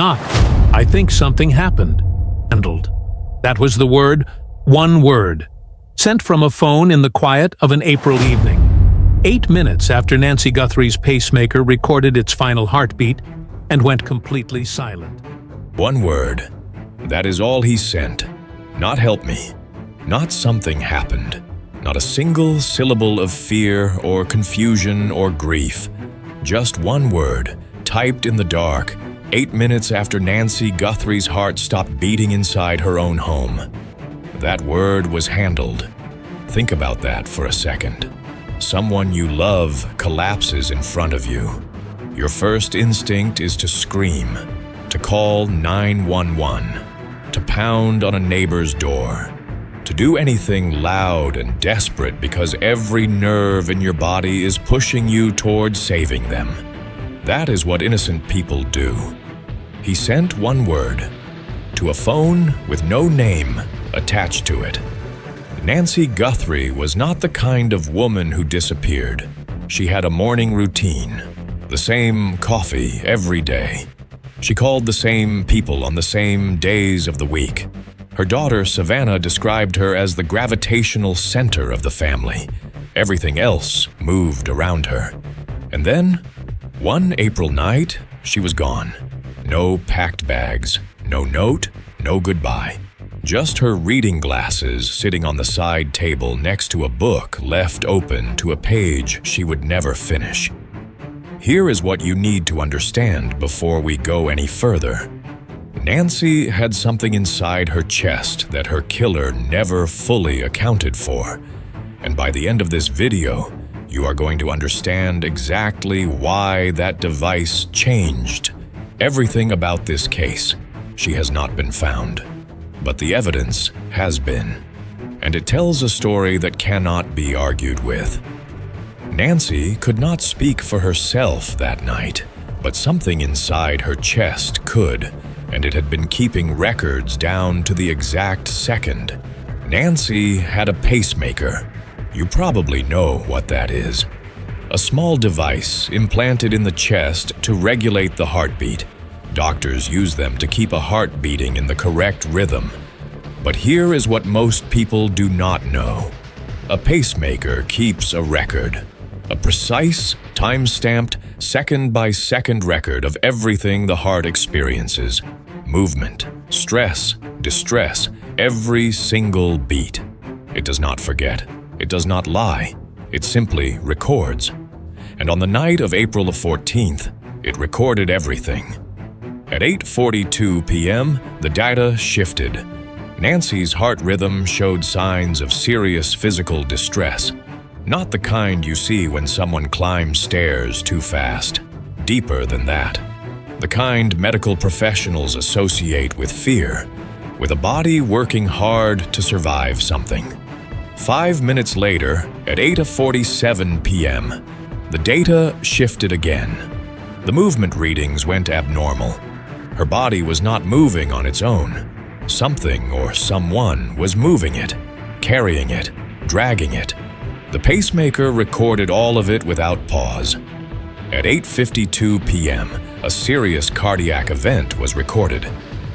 not. I think something happened. Handled. That was the word, one word, sent from a phone in the quiet of an April evening. 8 minutes after Nancy Guthrie's pacemaker recorded its final heartbeat and went completely silent. One word. That is all he sent. Not help me. Not something happened. Not a single syllable of fear or confusion or grief. Just one word, typed in the dark, 8 minutes after Nancy Guthrie's heart stopped beating inside her own home. That word was handled. Think about that for a second. Someone you love collapses in front of you. Your first instinct is to scream, to call 911, to pound on a neighbor's door, to do anything loud and desperate because every nerve in your body is pushing you towards saving them. That is what innocent people do. He sent one word, to a phone with no name attached to it. Nancy Guthrie was not the kind of woman who disappeared. She had a morning routine, the same coffee every day. She called the same people on the same days of the week. Her daughter, Savannah, described her as the gravitational center of the family. Everything else moved around her. And then, one April night, she was gone. No packed bags, no note, no goodbye. Just her reading glasses sitting on the side table next to a book left open to a page she would never finish. Here is what you need to understand before we go any further. Nancy had something inside her chest that her killer never fully accounted for. And by the end of this video, you are going to understand exactly why that device changed. Everything about this case. She has not been found. But the evidence has been. And it tells a story that cannot be argued with. Nancy could not speak for herself that night, but something inside her chest could, and it had been keeping records down to the exact second. Nancy had a pacemaker. You probably know what that is. A small device implanted in the chest to regulate the heartbeat. Doctors use them to keep a heart beating in the correct rhythm. But here is what most people do not know. A pacemaker keeps a record. A precise, time-stamped, second-by-second record of everything the heart experiences. Movement, stress, distress, every single beat. It does not forget. It does not lie. It simply records. And on the night of April the 14th, it recorded everything. At 8:42 p.m., the data shifted. Nancy's heart rhythm showed signs of serious physical distress. Not the kind you see when someone climbs stairs too fast. Deeper than that. The kind medical professionals associate with fear, with a body working hard to survive something. 5 minutes later, at 8:47 p.m., the data shifted again. The movement readings went abnormal. Her body was not moving on its own. Something or someone was moving it, carrying it, dragging it. The pacemaker recorded all of it without pause. At 8:52 p.m., a serious cardiac event was recorded.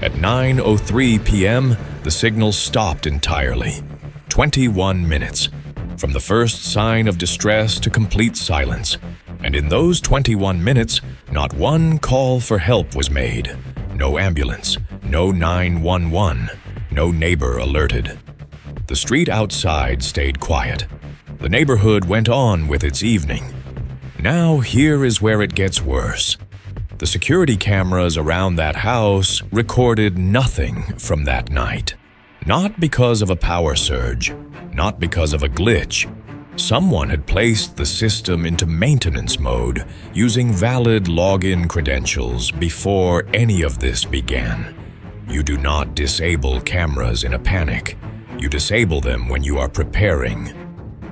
At 9:03 p.m., the signal stopped entirely. 21 minutes. From the first sign of distress to complete silence. And in those 21 minutes, not one call for help was made. No ambulance, no 911, no neighbor alerted. The street outside stayed quiet. The neighborhood went on with its evening. Now here is where it gets worse. The security cameras around that house recorded nothing from that night. Not because of a power surge, not because of a glitch. Someone had placed the system into maintenance mode using valid login credentials before any of this began. You do not disable cameras in a panic. You disable them when you are preparing.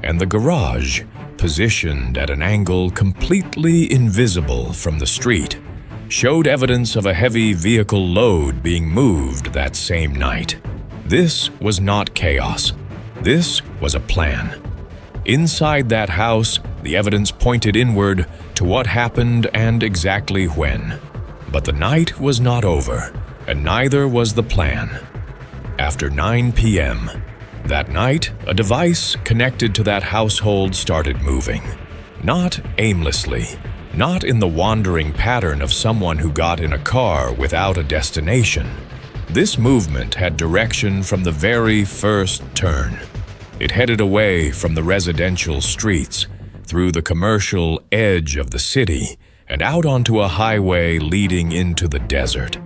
And the garage, positioned at an angle completely invisible from the street, showed evidence of a heavy vehicle load being moved that same night. This was not chaos. This was a plan. Inside that house, the evidence pointed inward to what happened and exactly when. But the night was not over, and neither was the plan. After 9 p.m. that night, a device connected to that household started moving. Not aimlessly, not in the wandering pattern of someone who got in a car without a destination. This movement had direction from the very first turn. It headed away from the residential streets, through the commercial edge of the city, and out onto a highway leading into the desert.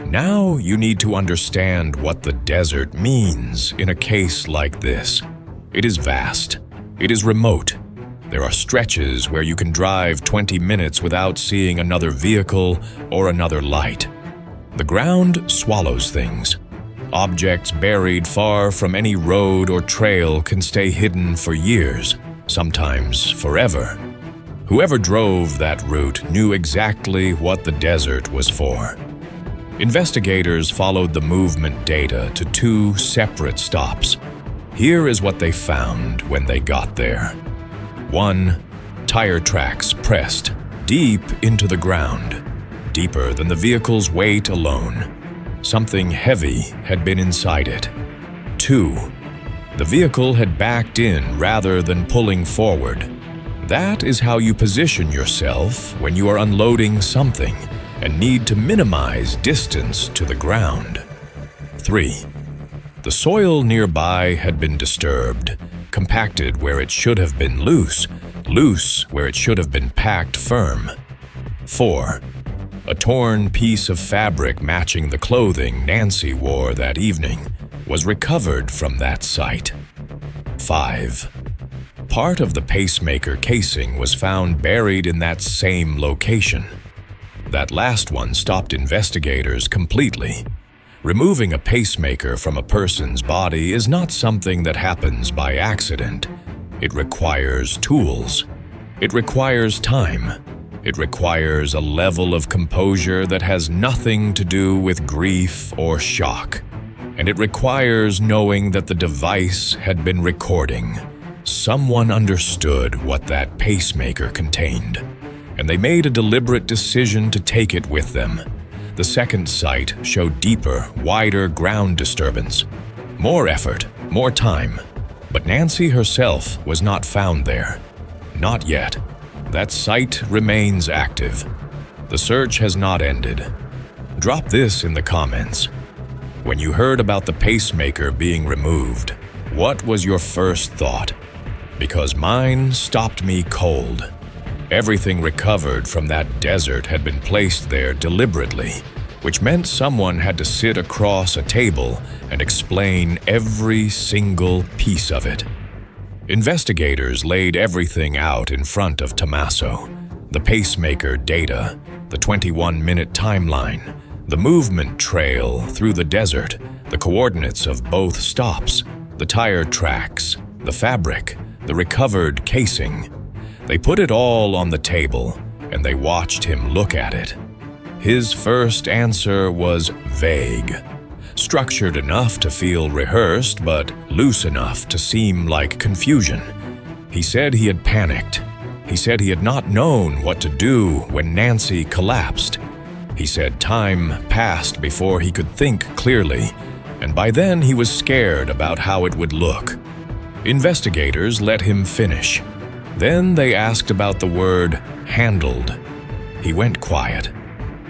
Now you need to understand what the desert means in a case like this. It is vast. It is remote. There are stretches where you can drive 20 minutes without seeing another vehicle or another light. The ground swallows things. Objects buried far from any road or trail can stay hidden for years, sometimes forever. Whoever drove that route knew exactly what the desert was for. Investigators followed the movement data to 2 separate stops. Here is what they found when they got there. 1. Tire tracks pressed deep into the ground, deeper than the vehicle's weight alone. Something heavy had been inside it. 2. The vehicle had backed in rather than pulling forward. That is how you position yourself when you are unloading something and need to minimize distance to the ground. 3. The soil nearby had been disturbed, compacted where it should have been loose, loose where it should have been packed firm. 4. A torn piece of fabric matching the clothing Nancy wore that evening was recovered from that site. 5. Part of the pacemaker casing was found buried in that same location. That last one stopped investigators completely. Removing a pacemaker from a person's body is not something that happens by accident. It requires tools. It requires time. It requires a level of composure that has nothing to do with grief or shock. And it requires knowing that the device had been recording. Someone understood what that pacemaker contained, and they made a deliberate decision to take it with them. The second site showed deeper, wider ground disturbance. More effort, more time. But Nancy herself was not found there. Not yet. That site remains active. The search has not ended. Drop this in the comments. When you heard about the pacemaker being removed, what was your first thought? Because mine stopped me cold. Everything recovered from that desert had been placed there deliberately, which meant someone had to sit across a table and explain every single piece of it. Investigators laid everything out in front of Tommaso. The pacemaker data, the 21-minute timeline, the movement trail through the desert, the coordinates of both stops, the tire tracks, the fabric, the recovered casing. They put it all on the table, and they watched him look at it. His first answer was vague, structured enough to feel rehearsed, but loose enough to seem like confusion. He said he had panicked. He said he had not known what to do when Nancy collapsed. He said time passed before he could think clearly, and by then he was scared about how it would look. Investigators let him finish. Then they asked about the word handled. He went quiet.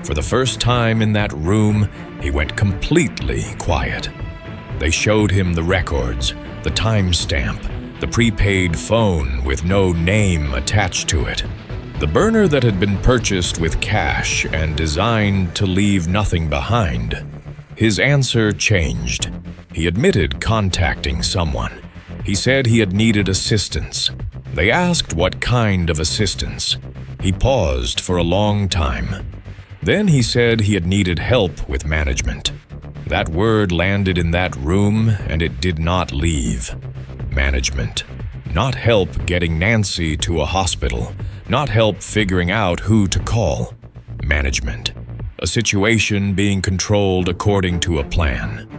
For the first time in that room, he went completely quiet. They showed him the records, the timestamp, the prepaid phone with no name attached to it, the burner that had been purchased with cash and designed to leave nothing behind. His answer changed. He admitted contacting someone. He said he had needed assistance. They asked what kind of assistance. He paused for a long time. Then he said he had needed help with management. That word landed in that room and it did not leave. Management. Not help getting Nancy to a hospital. Not help figuring out who to call. Management. A situation being controlled according to a plan.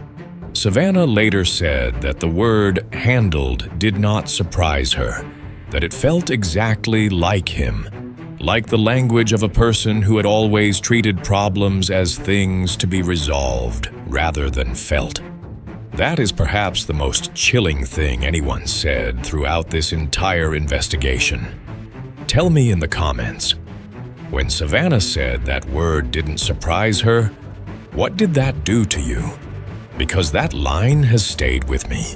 Savannah later said that the word handled did not surprise her, that it felt exactly like him, like the language of a person who had always treated problems as things to be resolved rather than felt. That is perhaps the most chilling thing anyone said throughout this entire investigation. Tell me in the comments, when Savannah said that word didn't surprise her, what did that do to you? Because that line has stayed with me.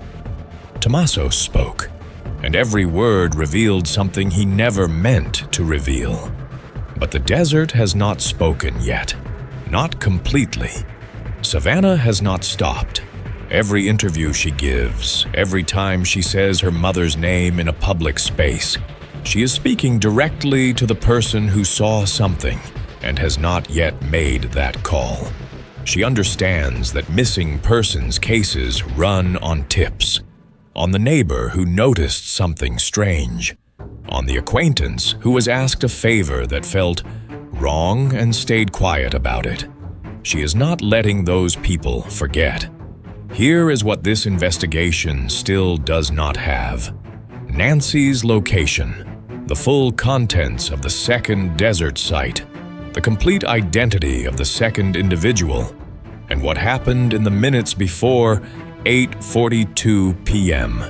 Tommaso spoke, and every word revealed something he never meant to reveal. But the desert has not spoken yet. Not completely. Savannah has not stopped. Every interview she gives, every time she says her mother's name in a public space, she is speaking directly to the person who saw something and has not yet made that call. She understands that missing persons cases run on tips, on the neighbor who noticed something strange, on the acquaintance who was asked a favor that felt wrong and stayed quiet about it. She is not letting those people forget. Here is what this investigation still does not have: Nancy's location, the full contents of the second desert site, the complete identity of the second individual, and what happened in the minutes before 8:42 p.m.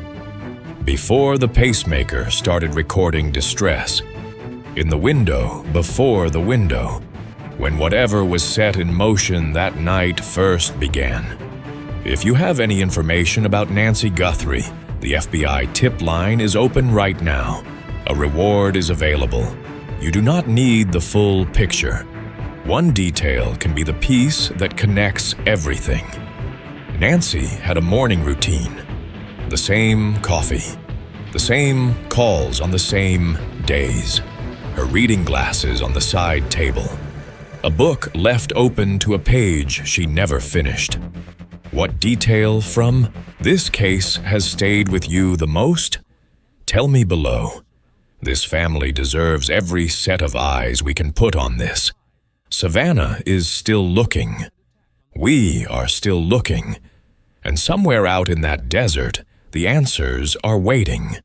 Before the pacemaker started recording distress, in the window before the window, when whatever was set in motion that night first began. If you have any information about Nancy Guthrie, the FBI tip line is open right now. A reward is available. You do not need the full picture. One detail can be the piece that connects everything. Nancy had a morning routine. The same coffee. The same calls on the same days. Her reading glasses on the side table. A book left open to a page she never finished. What detail from this case has stayed with you the most? Tell me below. This family deserves every set of eyes we can put on this. Savannah is still looking. We are still looking. And somewhere out in that desert, the answers are waiting.